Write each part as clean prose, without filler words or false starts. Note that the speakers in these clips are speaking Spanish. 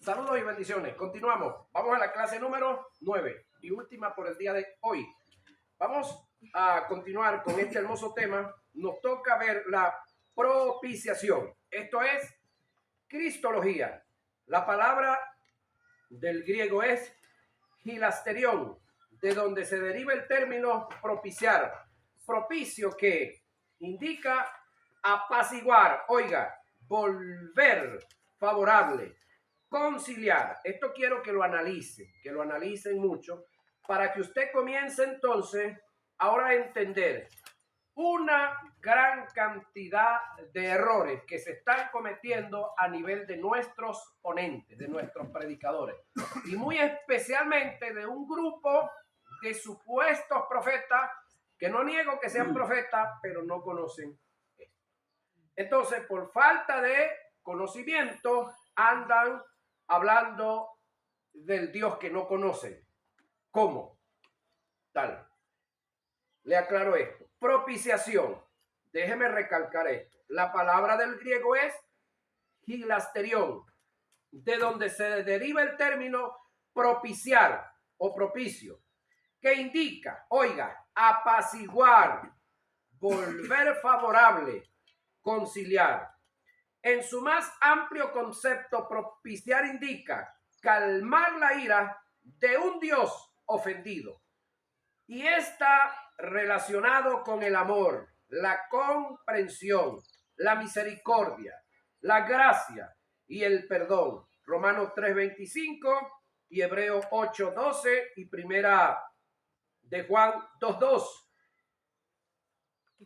Saludos y bendiciones. Continuamos. Vamos a la clase número 9 y última por el día de hoy. Vamos a continuar con este hermoso tema. Nos toca ver la propiciación. Esto es cristología. La palabra del griego es hilasterión, de donde se deriva el término propiciar. Propicio, que indica apaciguar, oiga, volver favorable, conciliar. Esto quiero que lo analicen mucho, para que usted comience entonces ahora a entender una gran cantidad de errores que se están cometiendo a nivel de nuestros ponentes, de nuestros predicadores, y muy especialmente de un grupo de supuestos profetas, que no niego que sean profetas, pero no conocen esto. Entonces, por falta de conocimiento, andan hablando del Dios que no conocen. ¿Cómo? Tal. Le aclaro esto. Propiciación. Déjeme recalcar esto. La palabra del griego es hilasterión, de donde se deriva el término propiciar o propicio, que indica, oiga, apaciguar, volver favorable, conciliar. En su más amplio concepto, propiciar indica calmar la ira de un Dios ofendido. Y está relacionado con el amor, la comprensión, la misericordia, la gracia y el perdón. Romanos 3:25 y Hebreos 8:12 y primera de Juan 2:2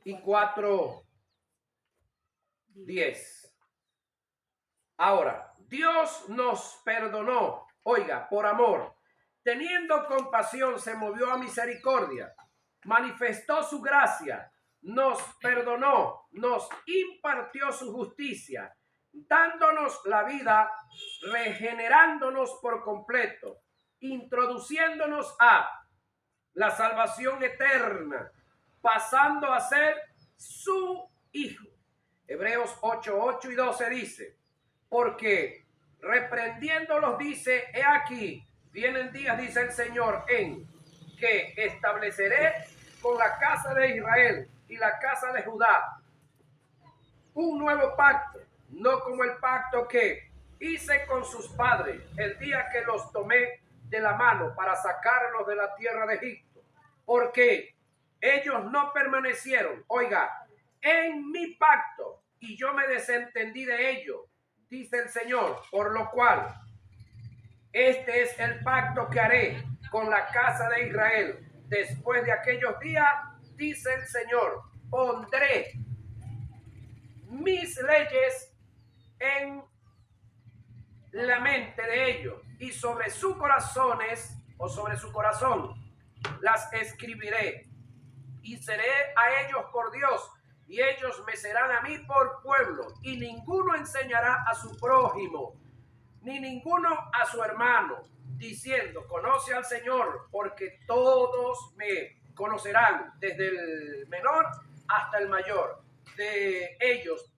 y 4:10. Ahora, Dios nos perdonó, oiga, por amor. Teniendo compasión, se movió a misericordia, manifestó su gracia, nos perdonó, nos impartió su justicia, dándonos la vida, regenerándonos por completo, introduciéndonos a la salvación eterna, pasando a ser su hijo. Hebreos 8:8 y 12 dice, porque reprendiéndolos dice, he aquí, vienen días, dice el Señor, en que estableceré con la casa de Israel y la casa de Judá un nuevo pacto, no como el pacto que hice con sus padres el día que los tomé de la mano para sacarlos de la tierra de Egipto, porque ellos no permanecieron, oiga, en mi pacto, y yo me desentendí de ellos, dice el Señor, por lo cual este es el pacto que haré con la casa de Israel. Después de aquellos días, dice el Señor, pondré mis leyes en la mente de ellos y sobre sus corazones o sobre su corazón las escribiré y seré a ellos por Dios y ellos me serán a mí por pueblo, y ninguno enseñará a su prójimo ni ninguno a su hermano, diciendo, conoce al Señor, porque todos me conocerán, desde el menor hasta el mayor de ellos,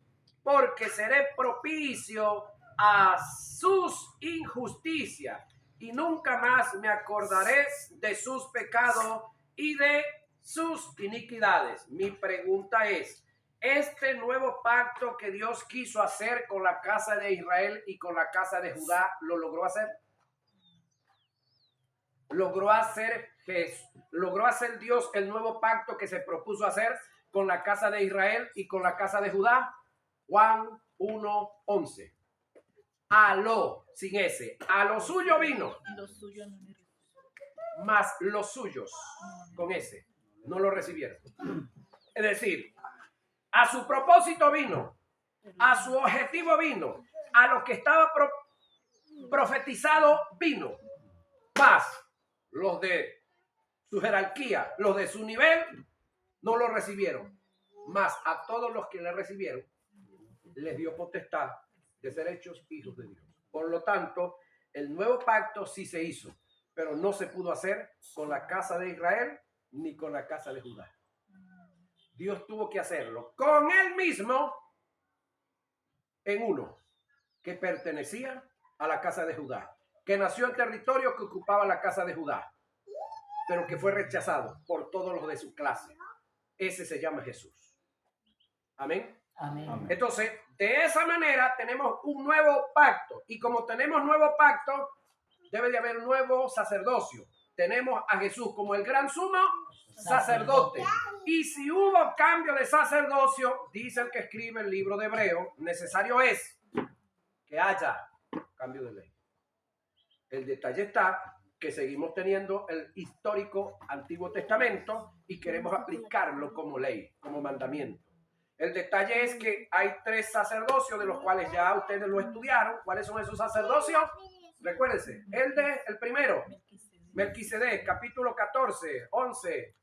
porque seré propicio a sus injusticias, y nunca más me acordaré de sus pecados y de sus iniquidades. Mi pregunta es, este nuevo pacto que Dios quiso hacer con la casa de Israel y con la casa de Judá, ¿lo logró hacer? ¿Logró hacer Dios el nuevo pacto que se propuso hacer con la casa de Israel y con la casa de Judá? Juan 1:11. Sin ese, a lo suyo vino, mas los suyos, con ese, no lo recibieron. Es decir, a su propósito vino, a su objetivo vino, a lo que estaba profetizado vino, más los de su jerarquía, los de su nivel, no lo recibieron, más a todos los que le recibieron, les dio potestad de ser hechos hijos de Dios. Por lo tanto, el nuevo pacto sí se hizo, pero no se pudo hacer con la casa de Israel ni con la casa de Judá. Dios tuvo que hacerlo con él mismo en uno que pertenecía a la casa de Judá, que nació en territorio que ocupaba la casa de Judá, pero que fue rechazado por todos los de su clase. Ese se llama Jesús. Amén. Amén. Entonces, de esa manera tenemos un nuevo pacto. Y como tenemos nuevo pacto, debe de haber nuevo sacerdocio. Tenemos a Jesús como el gran sumo sacerdote. Y si hubo cambio de sacerdocio, dice el que escribe el libro de Hebreo, necesario es que haya cambio de ley. El detalle está que seguimos teniendo el histórico Antiguo Testamento y queremos aplicarlo como ley, como mandamiento. El detalle es que hay 3 sacerdocios de los cuales ya ustedes lo estudiaron. ¿Cuáles son esos sacerdocios? Recuérdense, el primero, Melquisedec, capítulo 13,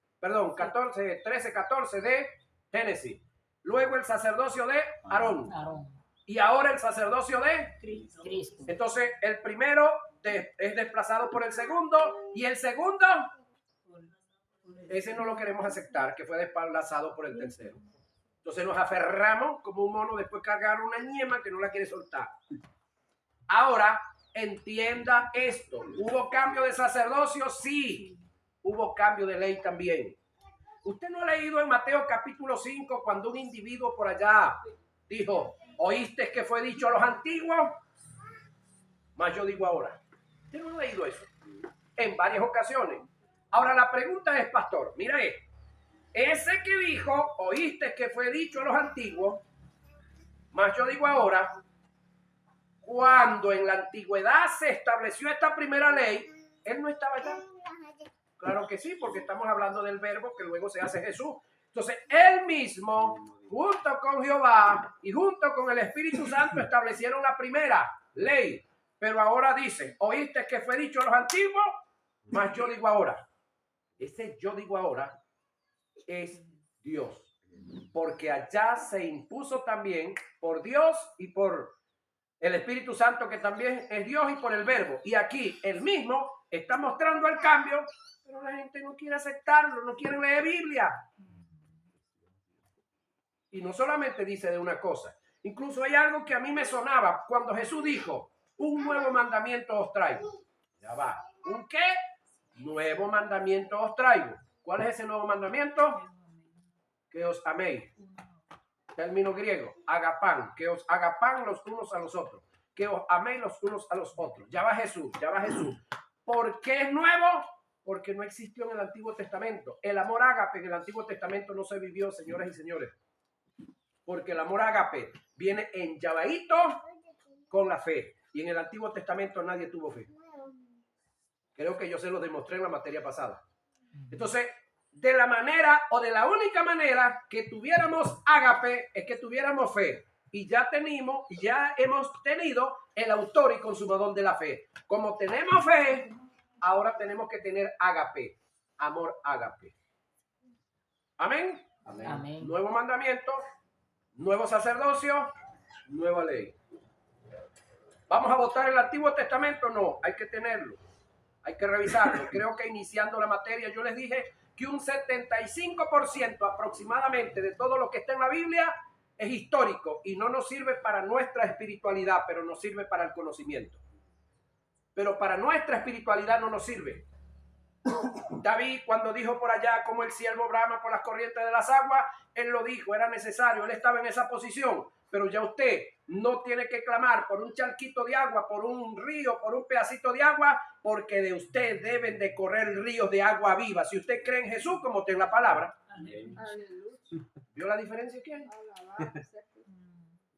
14 de Génesis. Luego el sacerdocio de Aarón. Y ahora el sacerdocio de Cristo. Entonces, el primero es desplazado por el segundo, y el segundo, ese no lo queremos aceptar, que fue desplazado por el tercero. Entonces nos aferramos como un mono después de cargar una ñema que no la quiere soltar. Ahora, entienda esto. ¿Hubo cambio de sacerdocio? Sí. Hubo cambio de ley también. ¿Usted no ha leído en Mateo capítulo 5 cuando un individuo por allá dijo, oíste que fue dicho a los antiguos? Mas yo digo ahora. ¿Usted no ha leído eso? En varias ocasiones. Ahora la pregunta es, pastor, mira esto. Ese que dijo, oíste que fue dicho a los antiguos, mas yo digo ahora, cuando en la antigüedad se estableció esta primera ley, él no estaba allá. Claro que sí, porque estamos hablando del verbo que luego se hace Jesús. Entonces, él mismo, junto con Jehová y junto con el Espíritu Santo, establecieron la primera ley. Pero ahora dice, oíste que fue dicho a los antiguos, mas yo digo ahora. Ese yo digo ahora es Dios, porque allá se impuso también por Dios y por el Espíritu Santo, que también es Dios, y por el verbo. Y aquí el mismo está mostrando el cambio, pero la gente no quiere aceptarlo, no quiere leer Biblia. Y no solamente dice de una cosa, incluso hay algo que a mí me sonaba cuando Jesús dijo, un nuevo mandamiento os traigo. Ya va, ¿un qué? Nuevo mandamiento os traigo. ¿Cuál es ese nuevo mandamiento? Que os améis. Término griego, agapán, que os agapán los unos a los otros, que os améis los unos a los otros. Ya va Jesús, ya va Jesús. ¿Por qué es nuevo? Porque no existió en el Antiguo Testamento. El amor ágape en el Antiguo Testamento no se vivió, señoras y señores. Porque el amor ágape viene enllavadito con la fe. Y en el Antiguo Testamento nadie tuvo fe. Creo que yo se lo demostré en la materia pasada. Entonces, de la manera o de la única manera que tuviéramos ágape es que tuviéramos fe. Y ya hemos tenido el autor y consumador de la fe. Como tenemos fe, ahora tenemos que tener ágape, amor ágape. Amén. Amén. Amén. Nuevo mandamiento, nuevo sacerdocio, nueva ley. ¿Vamos a votar el Antiguo Testamento? No, hay que tenerlo. Hay que revisarlo. Creo que iniciando la materia yo les dije que un 75% aproximadamente de todo lo que está en la Biblia es histórico y no nos sirve para nuestra espiritualidad, pero nos sirve para el conocimiento. Pero para nuestra espiritualidad no nos sirve. David, cuando dijo por allá como el siervo brama por las corrientes de las aguas, él lo dijo, era necesario, él estaba en esa posición. Pero ya usted no tiene que clamar por un charquito de agua, por un río, por un pedacito de agua, porque de usted deben de correr ríos de agua viva. Si usted cree en Jesús, como está en la palabra. Amén. ¿Vio la diferencia que hay?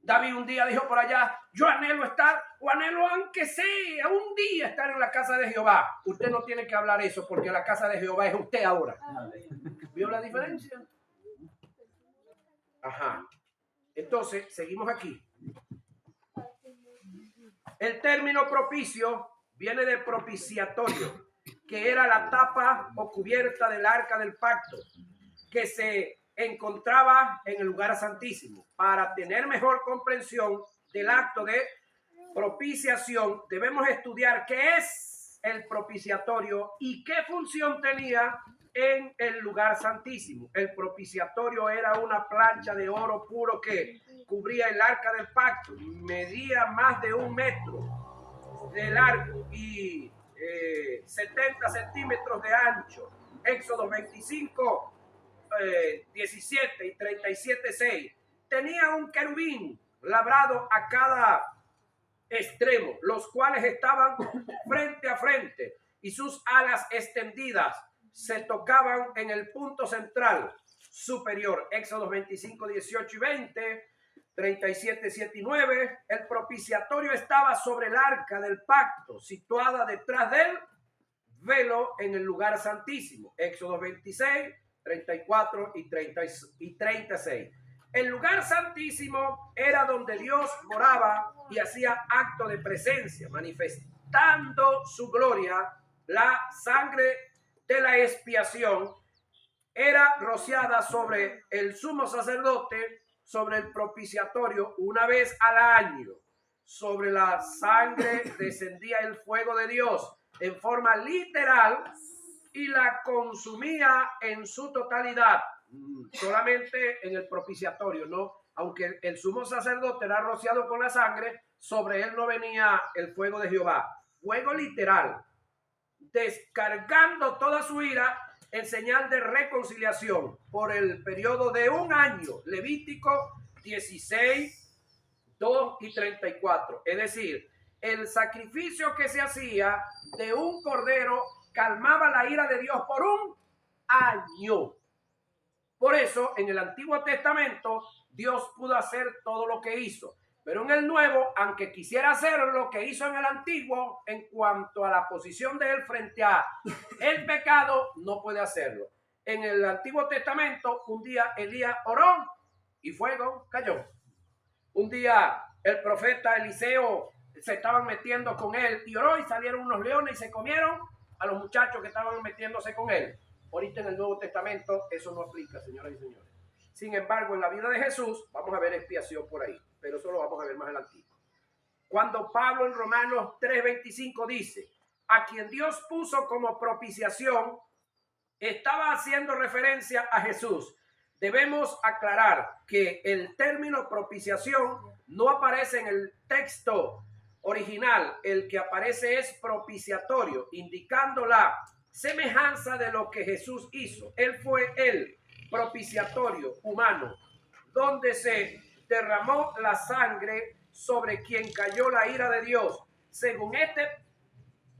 David un día dijo por allá, yo anhelo estar, o anhelo aunque sea un día estar en la casa de Jehová. Usted no tiene que hablar eso, porque la casa de Jehová es usted ahora. ¿Vio la diferencia? Ajá. Entonces, seguimos aquí. El término propicio viene de propiciatorio, que era la tapa o cubierta del arca del pacto, que se encontraba en el lugar santísimo. Para tener mejor comprensión del acto de propiciación, debemos estudiar qué es el propiciatorio y qué función tenía en el lugar santísimo. El propiciatorio era una plancha de oro puro que cubría el arca del pacto, medía más de 1 metro. de largo y 70 centímetros de ancho. Éxodo 25, 17 y 37, 6. Tenía un querubín labrado a cada extremo, los cuales estaban frente a frente, y sus alas extendidas se tocaban en el punto central superior. Éxodo 25, 18 y 20, 37, 7 y 9. El propiciatorio estaba sobre el arca del pacto, situada detrás del velo en el lugar santísimo. Éxodo 26, 34 y 36. El lugar santísimo era donde Dios moraba y hacía acto de presencia, manifestando su gloria. La sangre de la expiación era rociada sobre el sumo sacerdote, sobre el propiciatorio una vez al año. Sobre la sangre descendía el fuego de Dios en forma literal y la consumía en su totalidad. Solamente en el propiciatorio, ¿no? Aunque el sumo sacerdote era rociado con la sangre, sobre él no venía el fuego de Jehová. Fuego literal, descargando toda su ira en señal de reconciliación por el periodo de un año. Levítico 16, 2 y 34. Es decir, el sacrificio que se hacía de un cordero calmaba la ira de Dios por un año. Por eso, en el Antiguo Testamento, Dios pudo hacer todo lo que hizo. Pero en el Nuevo, aunque quisiera hacer lo que hizo en el Antiguo, en cuanto a la posición de él frente a el pecado, no puede hacerlo. En el Antiguo Testamento, un día Elías oró y fuego cayó. Un día el profeta Eliseo se estaban metiendo con él y oró, y salieron unos leones y se comieron a los muchachos que estaban metiéndose con él. Ahorita en el Nuevo Testamento eso no aplica, señoras y señores. Sin embargo, en la vida de Jesús vamos a ver expiación por ahí, pero eso lo vamos a ver más adelante. Cuando Pablo en Romanos 3:25 dice, a quien Dios puso como propiciación, estaba haciendo referencia a Jesús. Debemos aclarar que el término propiciación no aparece en el texto original. El que aparece es propiciatorio, indicando la semejanza de lo que Jesús hizo. Él fue el propiciatorio humano, donde se derramó la sangre sobre quien cayó la ira de Dios. Según este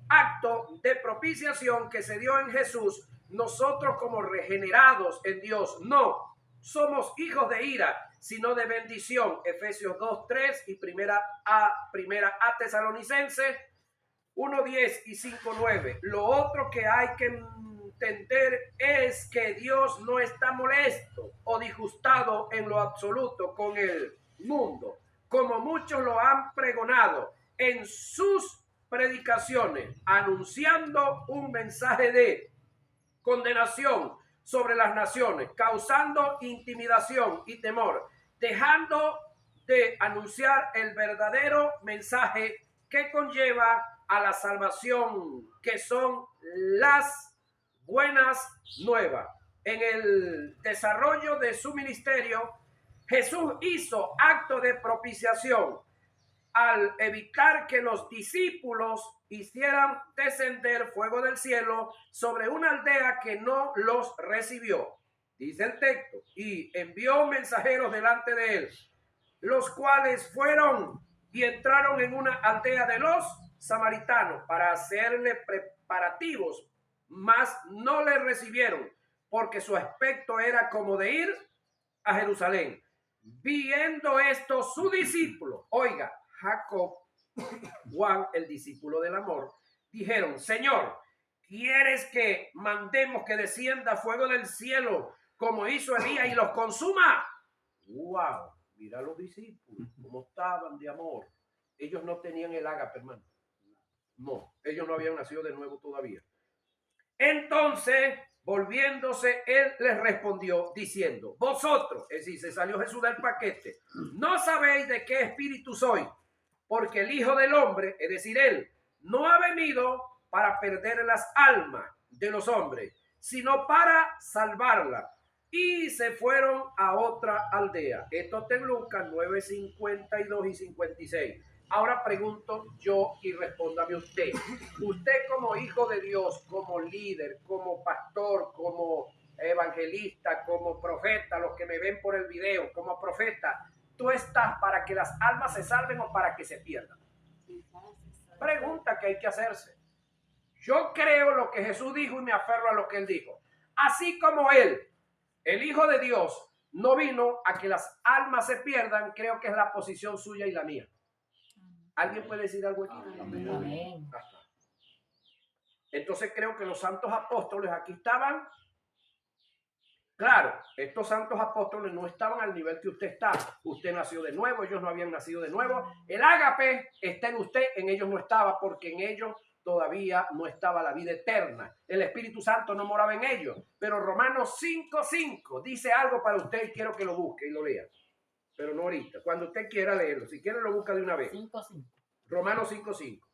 acto de propiciación que se dio en Jesús, nosotros como regenerados en Dios no somos hijos de ira, sino de bendición. Efesios 2:3 y primera a Tesalonicenses 1:10 y 5:9. Lo otro que hay que entender es que Dios no está molesto o disgustado en lo absoluto con el mundo, como muchos lo han pregonado en sus predicaciones, anunciando un mensaje de condenación sobre las naciones, causando intimidación y temor, dejando de anunciar el verdadero mensaje que conlleva a la salvación, que son las buenas nuevas. En el desarrollo de su ministerio, Jesús hizo acto de propiciación al evitar que los discípulos hicieran descender fuego del cielo sobre una aldea que no los recibió. Dice el texto, y envió mensajeros delante de él, los cuales fueron y entraron en una aldea de los samaritanos para hacerle preparativos, mas no le recibieron, porque su aspecto era como de ir a Jerusalén. Viendo esto, su discípulo, oiga, Jacob, Juan, el discípulo del amor, dijeron, Señor, ¿quieres que mandemos que descienda fuego del cielo como hizo Elías y los consuma? ¡Wow! Mira los discípulos, cómo estaban de amor. Ellos no tenían el ágape, hermano. No, ellos no habían nacido de nuevo todavía. Entonces, volviéndose, él les respondió diciendo, vosotros, es decir, se salió Jesús del paquete, no sabéis de qué espíritu soy, porque el Hijo del Hombre, es decir, él, no ha venido para perder las almas de los hombres, sino para salvarlas. Y se fueron a otra aldea. Esto está en Lucas 9:52 y 56. Ahora pregunto yo y respóndame usted. Usted como hijo de Dios, como líder, como pastor, como evangelista, como profeta, los que me ven por el video, como profeta, ¿tú estás para que las almas se salven o para que se pierdan? Pregunta que hay que hacerse. Yo creo lo que Jesús dijo y me aferro a lo que él dijo. Así como él, el Hijo de Dios, no vino a que las almas se pierdan, creo que es la posición suya y la mía. ¿Alguien puede decir algo aquí? Amén. Entonces creo que los santos apóstoles aquí estaban. Claro, estos santos apóstoles no estaban al nivel que usted está. Usted nació de nuevo, ellos no habían nacido de nuevo. El ágape está en usted, en ellos no estaba, porque en ellos todavía no estaba la vida eterna. El Espíritu Santo no moraba en ellos. Pero Romanos 5:5 dice algo para usted y quiero que lo busque y lo lea. Pero no ahorita, cuando usted quiera leerlo. Si quiere lo busca de una vez. 5:5. Romanos 5:5.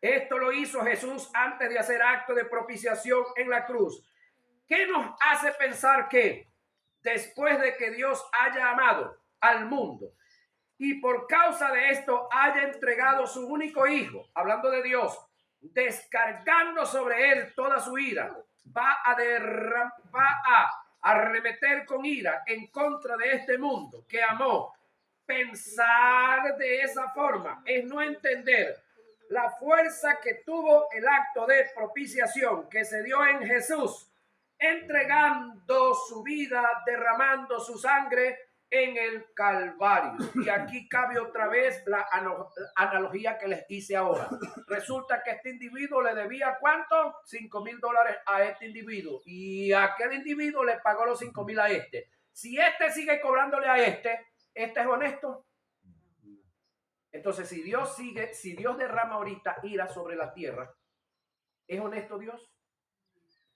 Esto lo hizo Jesús antes de hacer acto de propiciación en la cruz. ¿Qué nos hace pensar que después de que Dios haya amado al mundo y por causa de esto haya entregado su único hijo, hablando de Dios, descargando sobre él toda su ira, va a arremeter con ira en contra de este mundo que amó? Pensar de esa forma es no entender la fuerza que tuvo el acto de propiciación que se dio en Jesús, entregando su vida, derramando su sangre en el Calvario. Y aquí cabe otra vez la analogía que les hice ahora. Resulta que este individuo le debía ¿cuánto? $5,000 a este individuo. Y aquel individuo le pagó los 5,000 a este. Si este sigue cobrándole a este es honesto. Entonces, si Dios derrama ahorita ira sobre la tierra, ¿es honesto Dios?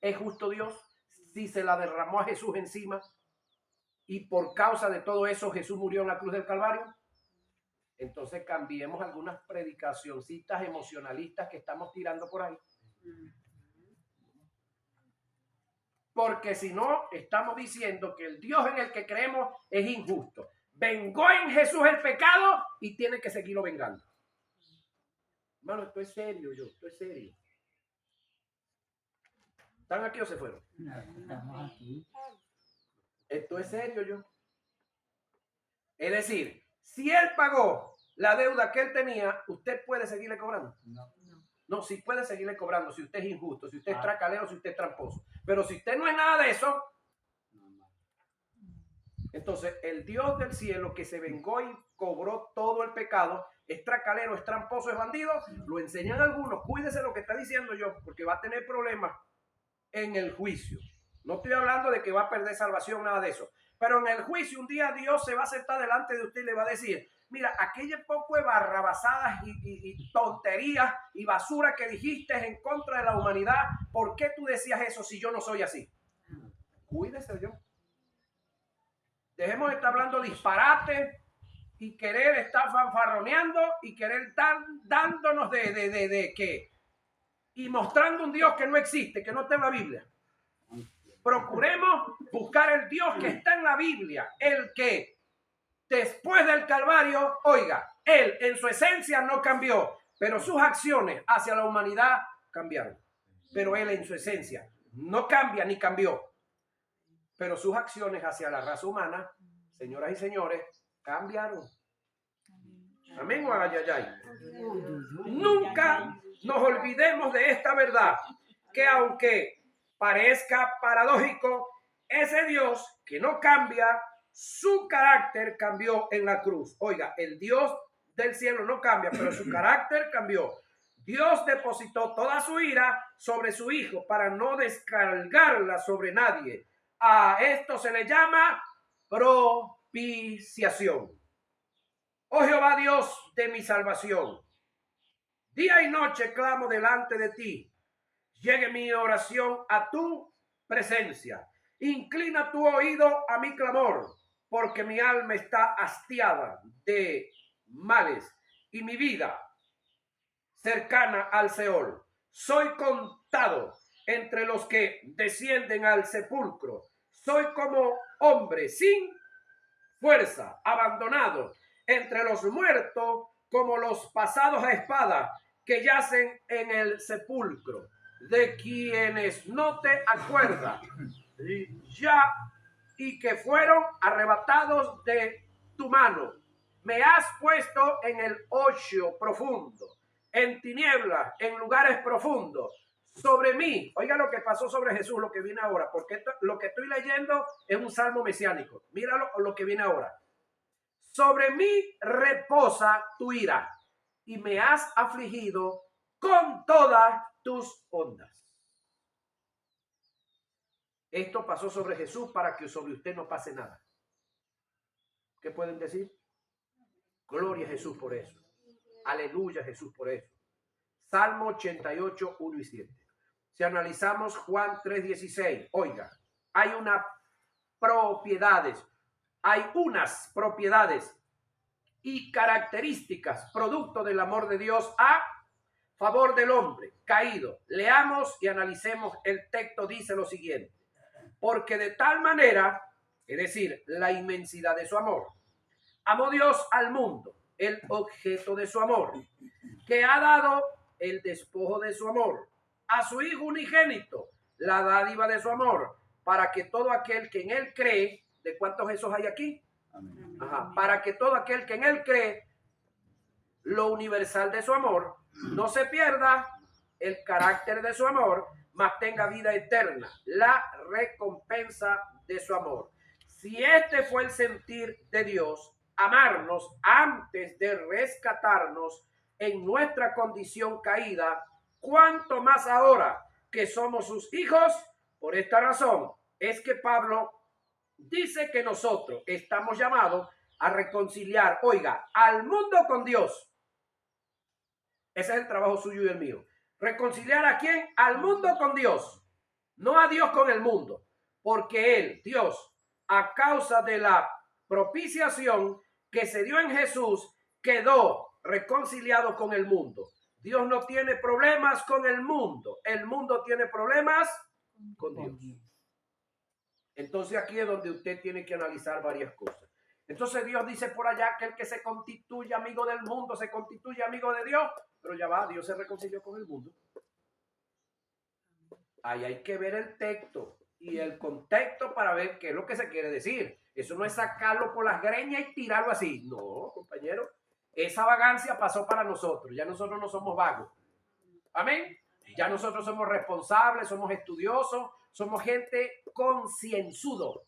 ¿Es justo Dios? Si se la derramó a Jesús encima y por causa de todo eso Jesús murió en la cruz del Calvario. Entonces cambiemos algunas predicacioncitas emocionalistas que estamos tirando por ahí. Porque si no, estamos diciendo que el Dios en el que creemos es injusto. Vengó en Jesús el pecado y tiene que seguirlo vengando. Hermano, esto es serio, esto es serio. ¿Están aquí o se fueron? No, estamos aquí. Esto es serio, Es decir, si él pagó la deuda que él tenía, ¿usted puede seguirle cobrando? No, sí puede seguirle cobrando si usted es injusto, si usted es tracalero, si usted es tramposo. Pero si usted no es nada de eso, entonces el Dios del cielo que se vengó y cobró todo el pecado, es tracalero, es tramposo, es bandido, lo enseñan algunos. Cuídese lo que está diciendo yo, porque va a tener problemas en el juicio. No estoy hablando de que va a perder salvación, nada de eso. Pero en el juicio un día Dios se va a sentar delante de usted y le va a decir: mira, aquella poco de barrabasadas y tonterías y basura que dijiste en contra de la humanidad, ¿por qué tú decías eso si yo no soy así? Cuídese yo. Dejemos de estar hablando disparate y querer estar fanfarroneando y querer estar dándonos de qué. Y mostrando un Dios que no existe, que no está en la Biblia. Procuremos buscar el Dios que está en la Biblia, el que después del Calvario, oiga, él en su esencia no cambió, pero sus acciones hacia la humanidad cambiaron. Pero él en su esencia no cambia ni cambió, pero sus acciones hacia la raza humana, señoras y señores, cambiaron. Amén o ayayay. Nunca nos olvidemos de esta verdad, que aunque parezca paradójico, ese Dios que no cambia, su carácter cambió en la cruz. Oiga, el Dios del cielo no cambia, pero su carácter cambió. Dios depositó toda su ira sobre su Hijo para no descargarla sobre nadie. A esto se le llama propiciación. Oh Jehová Dios de mi salvación, día y noche clamo delante de ti. Llegue mi oración a tu presencia. Inclina tu oído a mi clamor, porque mi alma está hastiada de males y mi vida cercana al Seol. Soy contado entre los que descienden al sepulcro. Soy como hombre sin fuerza, abandonado entre los muertos como los pasados a espada que yacen en el sepulcro, de quienes no te acuerdas ya y que fueron arrebatados de tu mano. Me has puesto en el hoyo profundo, en tinieblas, en lugares profundos. Sobre mí, oiga lo que pasó sobre Jesús, lo que viene ahora, porque lo que estoy leyendo es un salmo mesiánico. Míralo lo que viene ahora. Sobre mí reposa tu ira y me has afligido con todas tus ondas. Esto pasó sobre Jesús para que sobre usted no pase nada. ¿Qué pueden decir? Gloria a Jesús por eso. Aleluya Jesús por eso. Salmo 88, 1 y 7. Si analizamos Juan 3:16, oiga, hay unas propiedades y características producto del amor de Dios a favor del hombre caído. Leamos y analicemos el texto. Dice lo siguiente: porque de tal manera, es decir, la inmensidad de su amor, amó Dios al mundo, el objeto de su amor, que ha dado el despojo de su amor a su Hijo unigénito, la dádiva de su amor, para que todo aquel que en él cree, ¿de cuántos Jesús hay aquí? Amén. Ajá, para que todo aquel que en él cree, lo universal de su amor, no se pierda el carácter de su amor, mas tenga vida eterna, la recompensa de su amor. Si este fue el sentir de Dios, amarnos antes de rescatarnos en nuestra condición caída, cuánto más ahora que somos sus hijos. Por esta razón es que Pablo dice que nosotros estamos llamados a reconciliar, oiga, al mundo con Dios. Ese es el trabajo suyo y el mío. ¿Reconciliar a quién? Al mundo con Dios, no a Dios con el mundo, porque Él, Dios, a causa de la propiciación que se dio en Jesús, quedó reconciliado con el mundo. Dios no tiene problemas con el mundo tiene problemas con Dios. Entonces aquí es donde usted tiene que analizar varias cosas. Entonces Dios dice por allá que el que se constituye amigo del mundo se constituye amigo de Dios, pero ya va, Dios se reconcilió con el mundo. Ahí hay que ver el texto y el contexto para ver qué es lo que se quiere decir. Eso no es sacarlo por las greñas y tirarlo así. No, compañero, esa vagancia pasó para nosotros. Ya nosotros no somos vagos. Amén. Ya nosotros somos responsables, somos estudiosos, somos gente concienzudo.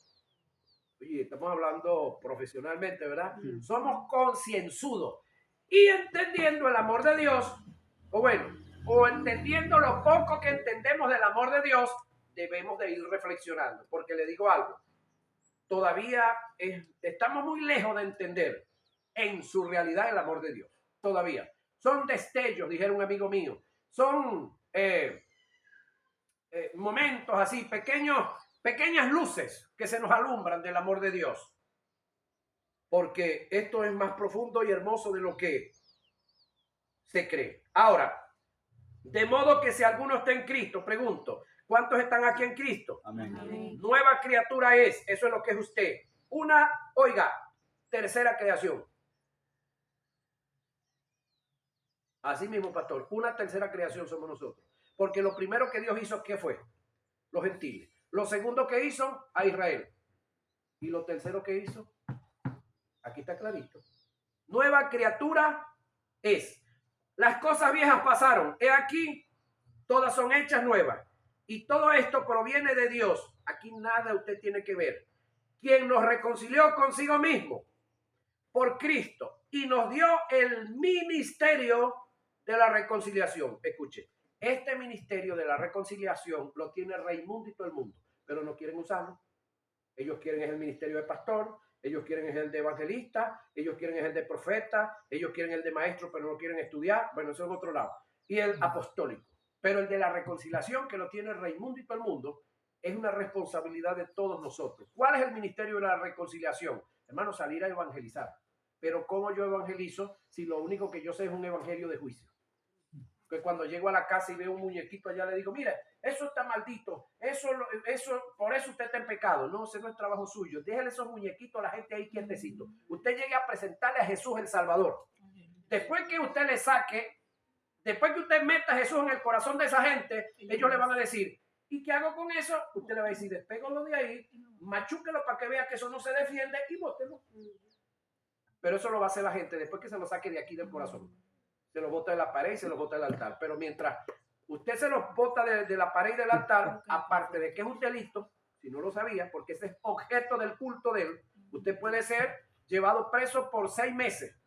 Oye, estamos hablando profesionalmente, ¿verdad? Sí. Somos concienzudos. Y entendiendo el amor de Dios, o entendiendo lo poco que entendemos del amor de Dios, debemos de ir reflexionando. Porque le digo algo, todavía estamos muy lejos de entender en su realidad el amor de Dios. Todavía. Son destellos, dijeron un amigo mío. Son momentos así, pequeñas luces que se nos alumbran del amor de Dios. Porque esto es más profundo y hermoso de lo que se cree. Ahora, de modo que si alguno está en Cristo, pregunto, ¿cuántos están aquí en Cristo? Amén. Amén. Nueva criatura es, eso es lo que es usted. Tercera creación. Así mismo, pastor, una tercera creación somos nosotros. Porque lo primero que Dios hizo, ¿qué fue? Los gentiles. Lo segundo que hizo, a Israel. Y lo tercero que hizo, aquí está clarito. Nueva criatura es. Las cosas viejas pasaron. He aquí, todas son hechas nuevas. Y todo esto proviene de Dios. Aquí nada usted tiene que ver. Quien nos reconcilió consigo mismo por Cristo y nos dio el ministerio de la reconciliación. Escuche, este ministerio de la reconciliación lo tiene Raimundo y todo el mundo, pero no quieren usarlo. Ellos quieren es el ministerio de pastor, ellos quieren es el de evangelista, ellos quieren es el de profeta, ellos quieren el de maestro, pero no quieren estudiar. Bueno, eso es otro lado. Y el apostólico. Pero el de la reconciliación, que lo tiene Raimundo y todo el mundo, es una responsabilidad de todos nosotros. ¿Cuál es el ministerio de la reconciliación? Hermano, salir a evangelizar. Pero ¿cómo yo evangelizo si lo único que yo sé es un evangelio de juicio? Que cuando llego a la casa y veo un muñequito allá, le digo, mire, eso está maldito, por eso usted está en pecado. No, ese no es trabajo suyo. Déjele esos muñequitos a la gente ahí quietecito. Usted llegue a presentarle a Jesús el Salvador. Después que usted le saque, después que usted meta a Jesús en el corazón de esa gente, ellos le van a decir, ¿y qué hago con eso? Usted le va a decir, despégalo de ahí, machúquelo para que vea que eso no se defiende y bótelo. Pero eso lo va a hacer la gente después que se lo saque de aquí del corazón. Se lo bota de la pared y se lo bota del altar. Pero mientras usted se los bota de la pared y del altar, aparte de que es un delito, si no lo sabía, porque ese es objeto del culto de él, usted puede ser llevado preso por 6 meses.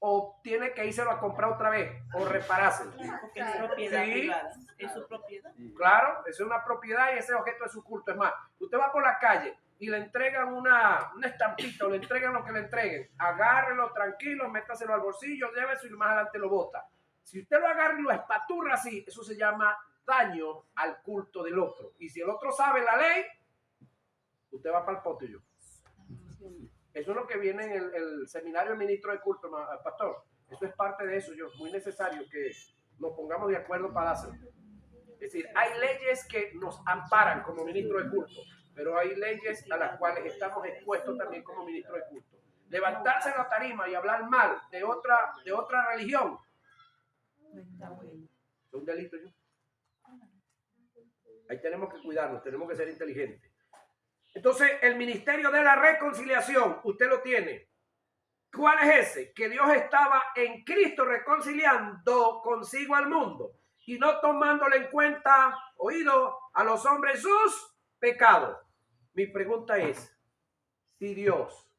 O tiene que írselo a comprar otra vez o reparárselo. Porque es propiedad Sí. privada. Es su propiedad. Claro, es una propiedad y ese es objeto de su culto. Es más, usted va por la calle y le entregan una estampita o le entregan lo que le entreguen. Agárrelo tranquilo, métaselo al bolsillo, lléveselo y más adelante lo bota. Si usted lo agarra y lo espaturra así, eso se llama daño al culto del otro. Y si el otro sabe la ley, usted va para el potillo. Eso es lo que viene en el seminario del ministro de culto, pastor. Eso es parte de eso. Es muy necesario que nos pongamos de acuerdo para hacerlo. Es decir, hay leyes que nos amparan como ministro de culto, pero hay leyes a las cuales estamos expuestos también como ministro de culto. Levantarse en la tarima y hablar mal de otra religión es un delito. Ahí tenemos que cuidarnos, tenemos que ser inteligentes. Entonces, el ministerio de la reconciliación, usted lo tiene. ¿Cuál es ese? Que Dios estaba en Cristo reconciliando consigo al mundo y no tomándole en cuenta, oído, a los hombres sus pecados. Mi pregunta es, si Dios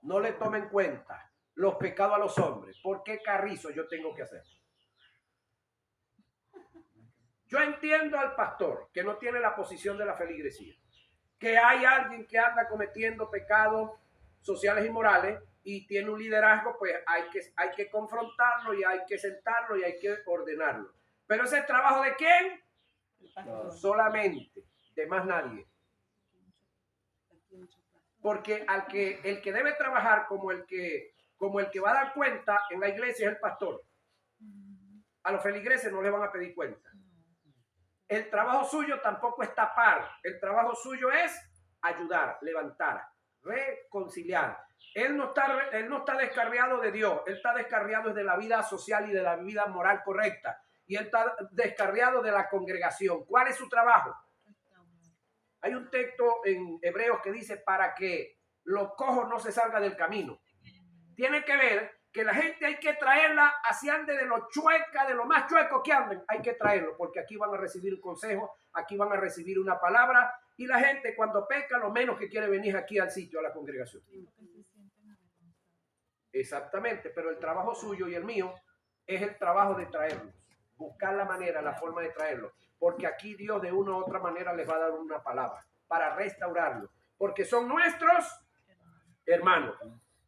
no le toma en cuenta los pecados a los hombres, ¿por qué carrizo yo tengo que hacer? Yo entiendo al pastor que no tiene la posición de la feligresía, que hay alguien que anda cometiendo pecados sociales y morales y tiene un liderazgo, pues hay que confrontarlo y hay que sentarlo y hay que ordenarlo. Pero ese es trabajo ¿de quién? Solamente, de más nadie. Porque el que debe trabajar como el que va a dar cuenta en la iglesia es el pastor. A los feligreses no le van a pedir cuenta. El trabajo suyo tampoco es tapar. El trabajo suyo es ayudar, levantar, reconciliar. Él no está descarriado de Dios. Él está descarriado de la vida social y de la vida moral correcta. Y él está descarriado de la congregación. ¿Cuál es su trabajo? Hay un texto en Hebreos que dice para que los cojos no se salgan del camino. Tiene que ver que la gente hay que traerla hacia ande de lo chueca, de lo más chueco que anden. Hay que traerlo porque aquí van a recibir un consejo, aquí van a recibir una palabra y la gente cuando peca lo menos que quiere venir aquí al sitio, a la congregación. Exactamente, pero el trabajo suyo y el mío es el trabajo de traerlos, buscar la manera, la forma de traerlos, porque aquí Dios de una u otra manera les va a dar una palabra para restaurarlos, porque son nuestros hermanos.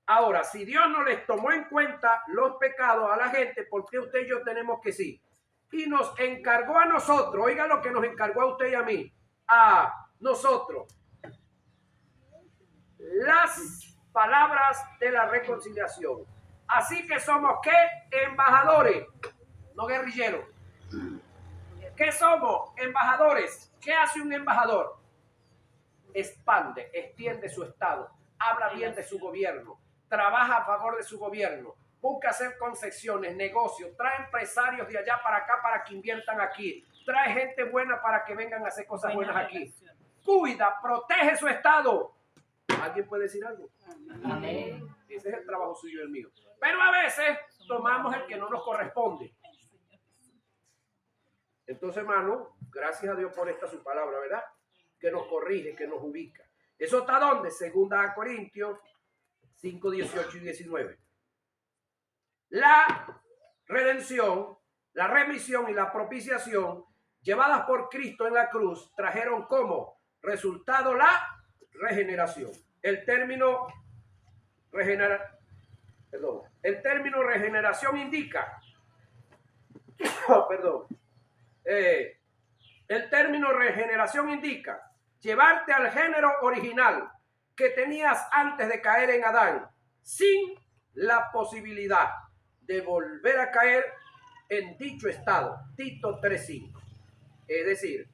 Ahora, si Dios no les tomó en cuenta los pecados a la gente, ¿por qué usted y yo tenemos que sí? Y nos encargó a nosotros, oiga lo que nos encargó a usted y a mí, a nosotros, las palabras de la reconciliación. Así que somos, ¿qué? Embajadores, no guerrilleros. ¿Qué somos? Embajadores. ¿Qué hace un embajador? Expande, extiende su estado, habla bien de su gobierno, trabaja a favor de su gobierno, busca hacer concesiones, negocios, trae empresarios de allá para acá para que inviertan aquí, trae gente buena para que vengan a hacer cosas buenas aquí. Cuida, protege su estado. ¿Alguien puede decir algo? Amén. Ese es el trabajo suyo y el mío. Pero a veces tomamos el que no nos corresponde. Entonces, hermano, gracias a Dios por esta su palabra, ¿verdad? Que nos corrige, que nos ubica. ¿Eso está dónde? 2 Corintios 5, 18 y 19. La redención, la remisión y la propiciación llevadas por Cristo en la cruz trajeron como resultado la regeneración. El término regeneración indica el término regeneración indica llevarte al género original que tenías antes de caer en Adán, sin la posibilidad de volver a caer en dicho estado. Tito 3:5. Es decir,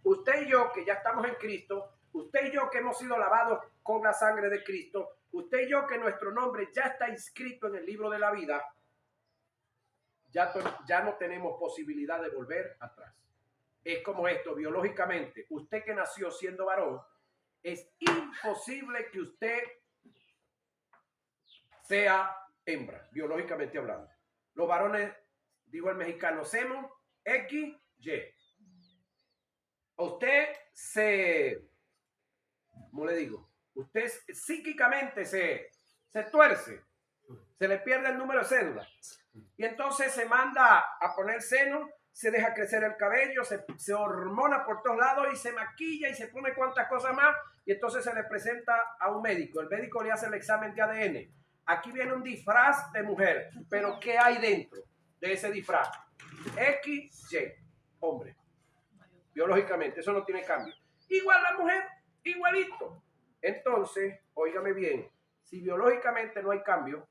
usted y yo que ya estamos en Cristo, usted y yo que hemos sido lavados con la sangre de Cristo, usted y yo, que nuestro nombre ya está inscrito en el libro de la vida, ya no tenemos posibilidad de volver atrás. Es como esto, biológicamente, usted que nació siendo varón, es imposible que usted sea hembra, biológicamente hablando. Los varones, digo el mexicano, somos X, Y. Usted ¿cómo le digo? Usted psíquicamente se tuerce, se le pierde el número de cédula. Y entonces se manda a poner seno, se deja crecer el cabello, se hormona por todos lados y se maquilla y se pone cuantas cosas más. Y entonces se le presenta a un médico. El médico le hace el examen de ADN. Aquí viene un disfraz de mujer, pero ¿qué hay dentro de ese disfraz? X, Y, hombre. Biológicamente, eso no tiene cambio. Igual la mujer, igualito. Entonces, óigame bien, si biológicamente no hay cambio,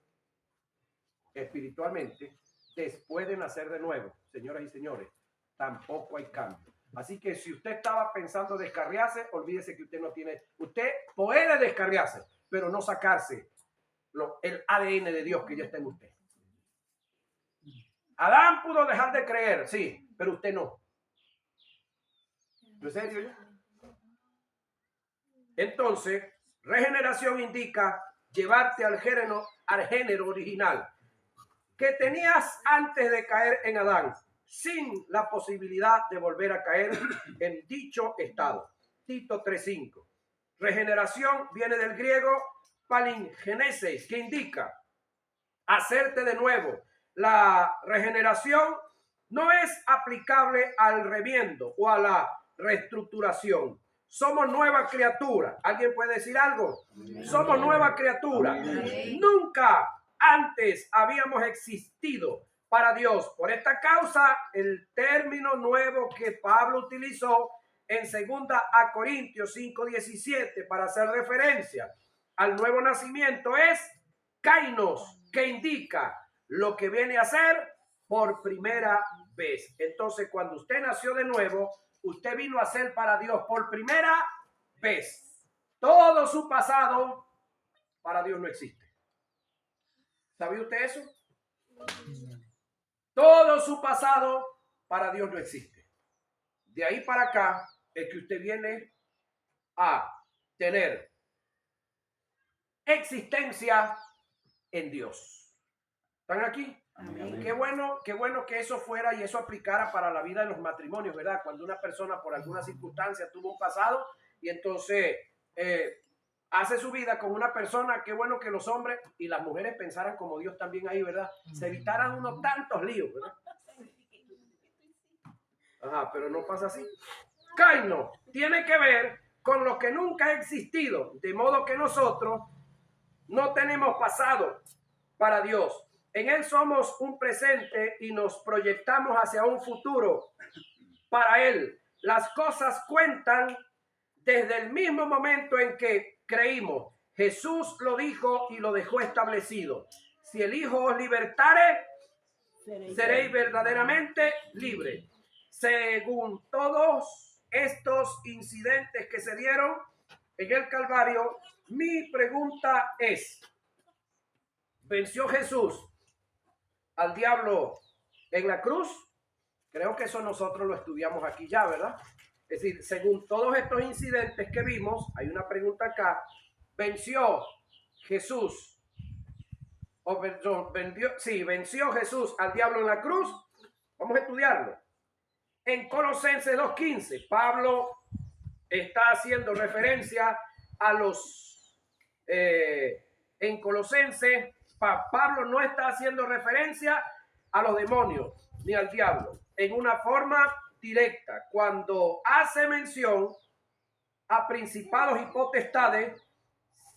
espiritualmente, después de nacer de nuevo, señoras y señores, tampoco hay cambio. Así que si usted estaba pensando descarriarse, olvídese que usted no tiene, usted puede descarriarse, pero no sacarse el ADN de Dios que ya está en usted. Adán pudo dejar de creer, sí, pero usted no. ¿En serio? Entonces, regeneración indica llevarte al género original que tenías antes de caer en Adán, sin la posibilidad de volver a caer en dicho estado. Tito 3:5. Regeneración viene del griego palingenesis, que indica hacerte de nuevo. La regeneración no es aplicable al remiendo o a la reestructuración. Somos nueva criatura. ¿Alguien puede decir algo? Somos nueva criatura. Nunca antes habíamos existido para Dios. Por esta causa, el término nuevo que Pablo utilizó en 2 Corintios 5:17 para hacer referencia al nuevo nacimiento es kainos, que indica lo que viene a ser por primera vez. Entonces, cuando usted nació de nuevo, usted vino a ser para Dios por primera vez. Todo su pasado para Dios no existe. ¿Sabía usted eso? Todo su pasado para Dios no existe. De ahí para acá es que usted viene a tener existencia en Dios. ¿Están aquí? Amén. Qué bueno que eso fuera y eso aplicara para la vida de los matrimonios, ¿verdad? Cuando una persona por alguna circunstancia tuvo un pasado y entonces hace su vida con una persona, qué bueno que los hombres y las mujeres pensaran como Dios también ahí, ¿verdad? Se evitaran unos tantos líos, ¿verdad? Ajá, pero no pasa así. Kaino tiene que ver con lo que nunca ha existido, de modo que nosotros no tenemos pasado para Dios. En Él somos un presente y nos proyectamos hacia un futuro para Él. Las cosas cuentan desde el mismo momento en que creímos. Jesús lo dijo y lo dejó establecido. Si el Hijo os libertare, seréis verdaderamente libres. Según todos estos incidentes que se dieron en el Calvario, mi pregunta es, ¿venció Jesús al diablo en la cruz? Creo que eso nosotros lo estudiamos aquí ya, ¿verdad? Es decir, según todos estos incidentes que vimos, hay una pregunta acá, ¿venció Jesús? ¿Venció Jesús al diablo en la cruz? Vamos a estudiarlo. En Colosenses 2:15, Pablo está haciendo referencia a los... en Colosenses, Pablo no está haciendo referencia a los demonios ni al diablo en una forma directa. Cuando hace mención a principados y potestades,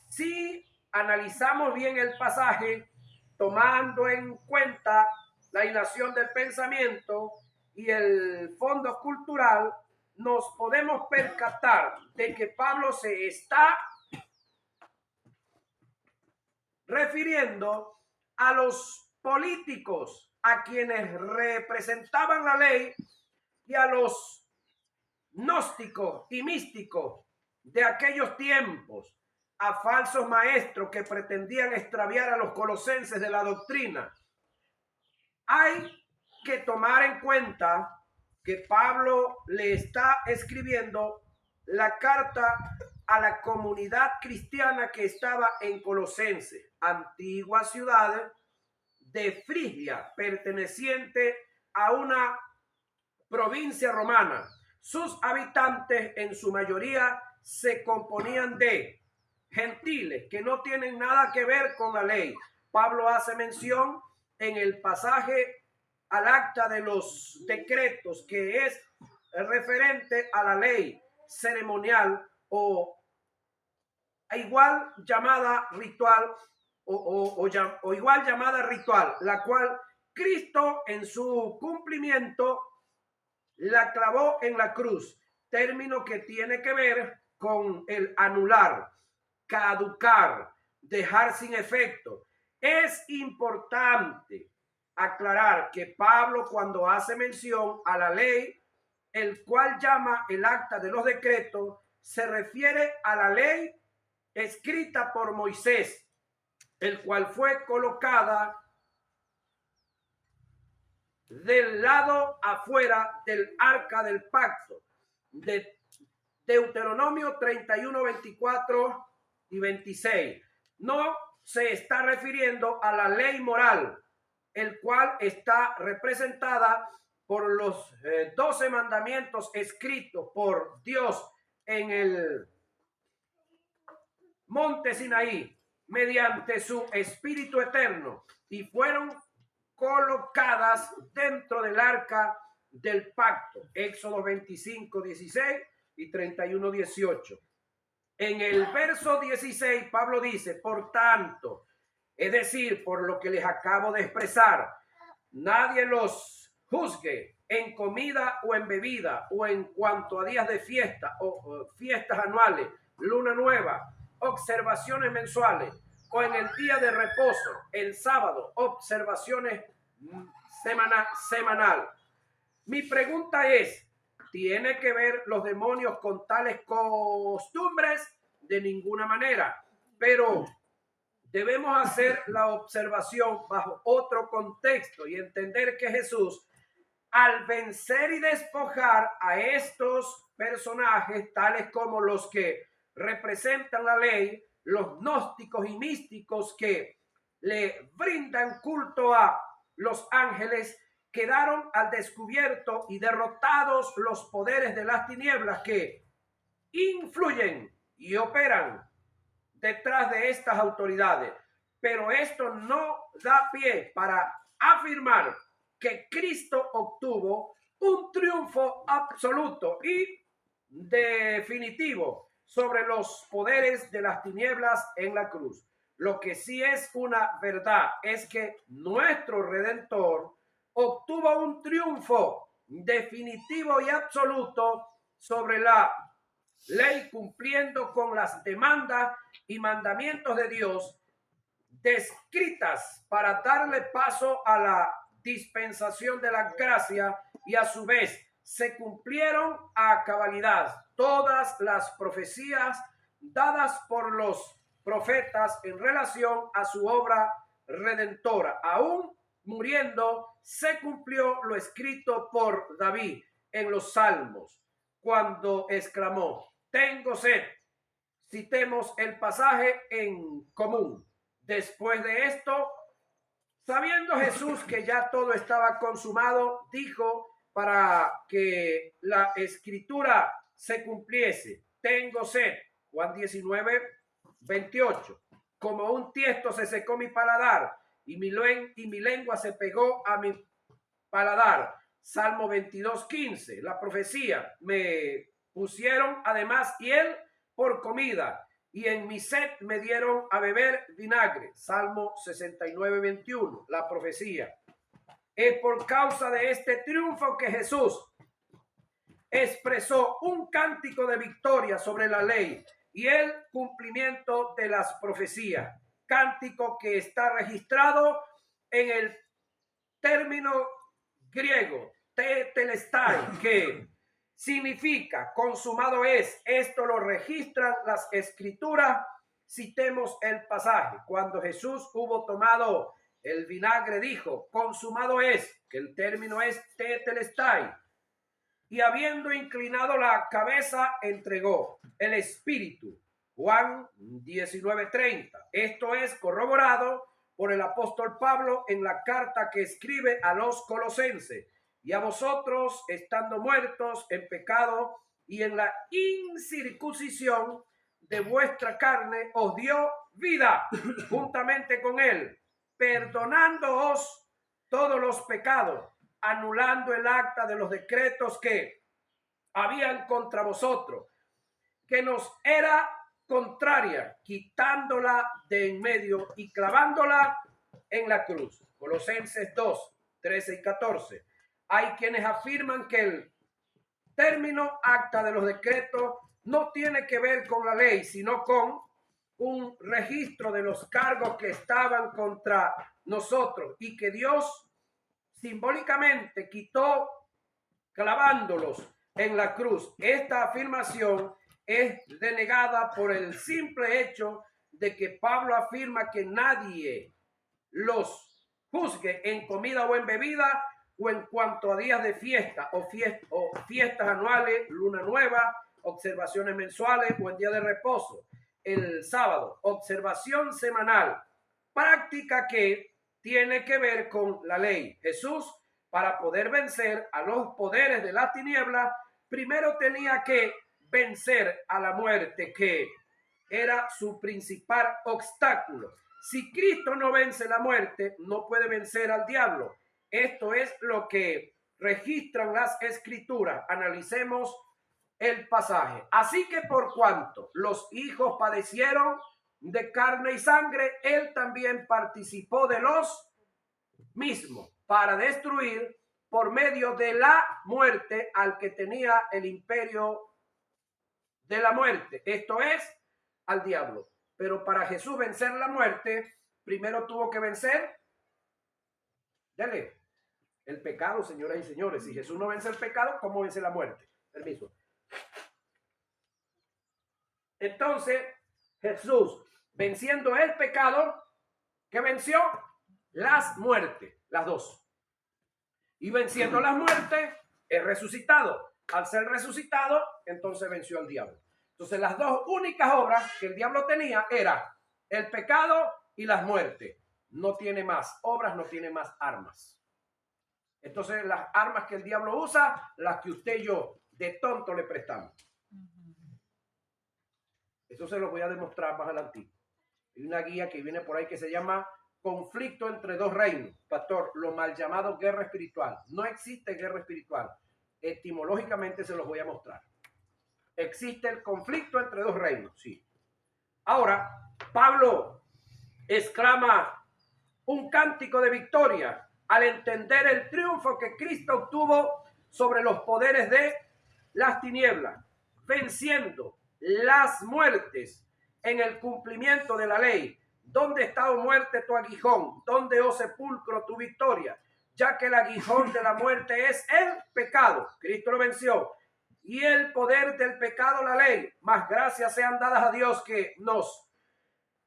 si analizamos bien el pasaje, tomando en cuenta la hilación del pensamiento y el fondo cultural, nos podemos percatar de que Pablo se está refiriendo a los políticos, a quienes representaban la ley y a los gnósticos y místicos de aquellos tiempos. a falsos maestros que pretendían extraviar a los colosenses de la doctrina. Hay que tomar en cuenta que Pablo le está escribiendo la carta a la comunidad cristiana que estaba en Colosense, antigua ciudad de Frigia, perteneciente a una provincia romana. Sus habitantes en su mayoría se componían de gentiles que no tienen nada que ver con la ley. Pablo hace mención en el pasaje al acta de los decretos, que es referente a la ley ceremonial o igual llamada ritual o igual llamada ritual, la cual Cristo en su cumplimiento la clavó en la cruz, término que tiene que ver con el anular, caducar, dejar sin efecto. Es importante aclarar que Pablo, cuando hace mención a la ley, el cual llama el acta de los decretos, se refiere a la ley escrita por Moisés, el cual fue colocada del lado afuera del arca del pacto, de Deuteronomio 31, 24 y 26. No se está refiriendo a la ley moral, el cual está representada por los 12 mandamientos escritos por Dios en el monte Sinaí mediante su Espíritu eterno, y fueron colocadas dentro del arca del pacto. Éxodo 25, 16 y 31, 18. En el verso 16, Pablo dice: por tanto, es decir, por lo que les acabo de expresar, nadie los juzgue en comida o en bebida, o en cuanto a días de fiesta o fiestas anuales, luna nueva, observaciones mensuales, o en el día de reposo, el sábado, observaciones semanal. Mi pregunta es: ¿tiene que ver los demonios con tales costumbres? De ninguna manera, pero debemos hacer la observación bajo otro contexto y entender que Jesús, al vencer y despojar a estos personajes, tales como los que representan la ley, los gnósticos y místicos que le brindan culto a los ángeles, quedaron al descubierto y derrotados los poderes de las tinieblas que influyen y operan detrás de estas autoridades. Pero esto no da pie para afirmar que Cristo obtuvo un triunfo absoluto y definitivo sobre los poderes de las tinieblas en la cruz. Lo que sí es una verdad es que nuestro Redentor obtuvo un triunfo definitivo y absoluto sobre la ley, cumpliendo con las demandas y mandamientos de Dios descritas para darle paso a la dispensación de la gracia, y a su vez se cumplieron a cabalidad todas las profecías dadas por los profetas en relación a su obra redentora. Aún muriendo, se cumplió lo escrito por David en los Salmos, cuando exclamó: tengo sed. Citemos el pasaje en común. Después de esto, sabiendo Jesús que ya todo estaba consumado, dijo, para que la escritura se cumpliese: tengo sed. Juan 19, 28. Como un tiesto se secó mi paladar, y mi lengua se pegó a mi paladar. Salmo 22, 15. La profecía: me pusieron además hiel por comida, y en mi sed me dieron a beber vinagre. Salmo 69, 21. La profecía: es por causa de este triunfo que Jesús expresó un cántico de victoria sobre la ley y el cumplimiento de las profecías. Cántico que está registrado en el término griego tetelestai, que significa consumado es. Esto lo registran las escrituras Citemos el pasaje. Cuando Jesús hubo tomado el vinagre, dijo, consumado es, que el término es tetelestai, y habiendo inclinado la cabeza, entregó el espíritu. Juan 19:30. Esto es corroborado por el apóstol Pablo en la carta que escribe a los colosenses. Y a vosotros, estando muertos en pecado y en la incircuncisión de vuestra carne, os dio vida juntamente con él, perdonándoos todos los pecados, anulando el acta de los decretos que habían contra vosotros, que nos era contraria, quitándola de en medio y clavándola en la cruz. Colosenses 2, 13 y 14. Hay quienes afirman que el término acta de los decretos no tiene que ver con la ley, sino con un registro de los cargos que estaban contra nosotros y que Dios simbólicamente quitó clavándolos en la cruz. Esta afirmación es denegada por el simple hecho de que Pablo afirma que nadie los juzgue en comida o en bebida o en cuanto a días de fiesta o fiestas anuales, luna nueva, observaciones mensuales o en día de reposo. El sábado, observación semanal, práctica que tiene que ver con la ley. Jesús, para poder vencer a los poderes de la tiniebla, primero tenía que vencer a la muerte, que era su principal obstáculo. Si Cristo no vence la muerte, no puede vencer al diablo. Esto es lo que registran las escrituras. Analicemos el pasaje. Así que por cuanto los hijos padecieron de carne y sangre, él también participó de los mismos para destruir por medio de la muerte al que tenía el imperio de la muerte, esto es, al diablo. Pero para Jesús vencer la muerte, primero tuvo que vencer, dale, el pecado, señoras y señores. Si Jesús no vence el pecado, ¿cómo vence la muerte? Permiso. Entonces, Jesús, venciendo el pecado, ¿qué venció? Las muertes, las dos. Y venciendo las muertes, es resucitado. Al ser resucitado, entonces venció al diablo. Entonces, las dos únicas obras que el diablo tenía era el pecado y las muertes. No tiene más obras, no tiene más armas. Entonces, las armas que el diablo usa, las que usted y yo de tonto le prestamos. Eso se lo voy a demostrar más adelante. Hay una guía que viene por ahí que se llama Conflicto entre dos reinos. Pastor, lo mal llamado guerra espiritual. No existe guerra espiritual. Etimológicamente se los voy a mostrar. Existe el conflicto entre dos reinos, sí. Ahora, Pablo exclama un cántico de victoria al entender el triunfo que Cristo obtuvo sobre los poderes de las tinieblas, venciendo las muertes en el cumplimiento de la ley. ¿Dónde está, oh muerte, tu aguijón? ¿Dónde, oh sepulcro, tu victoria? Ya que el aguijón de la muerte es el pecado. Cristo lo venció. Y el poder del pecado, la ley. Mas gracias sean dadas a Dios que nos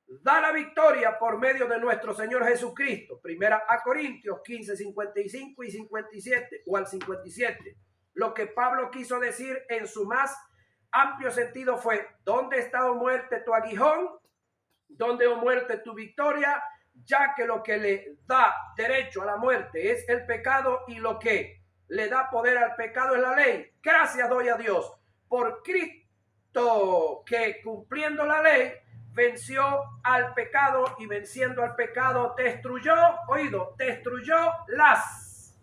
da la victoria por medio de nuestro Señor Jesucristo. Primera a Corintios 15, 55 y 57 o al 57. Lo que Pablo quiso decir en su más amplio sentido fue: ¿dónde está, oh muerte, tu aguijón? ¿Dónde, oh muerte, tu victoria? Ya que lo que le da derecho a la muerte es el pecado y lo que le da poder al pecado es la ley. Gracias doy a Dios por Cristo, que cumpliendo la ley venció al pecado y venciendo al pecado destruyó, destruyó las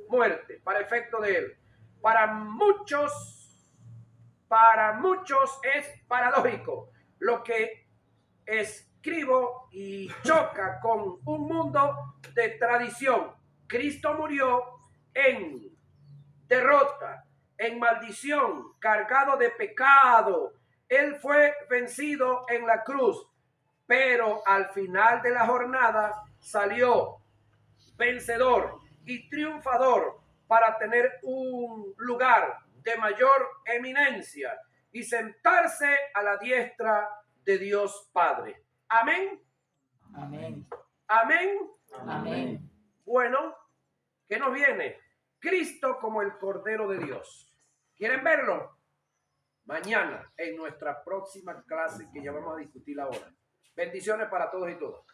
muertes para efecto de él. Para muchos es paradójico lo que escribo y choca con un mundo de tradición. Cristo murió en derrota, en maldición, cargado de pecado. Él fue vencido en la cruz, pero al final de la jornada salió vencedor y triunfador para tener un lugar de mayor eminencia y sentarse a la diestra de Dios Padre. Amén. Amén. Amén. Amén. Bueno, ¿qué nos viene? Cristo como el Cordero de Dios. ¿Quieren verlo? Mañana en nuestra próxima clase que ya vamos a discutir ahora. Bendiciones para todos y todas.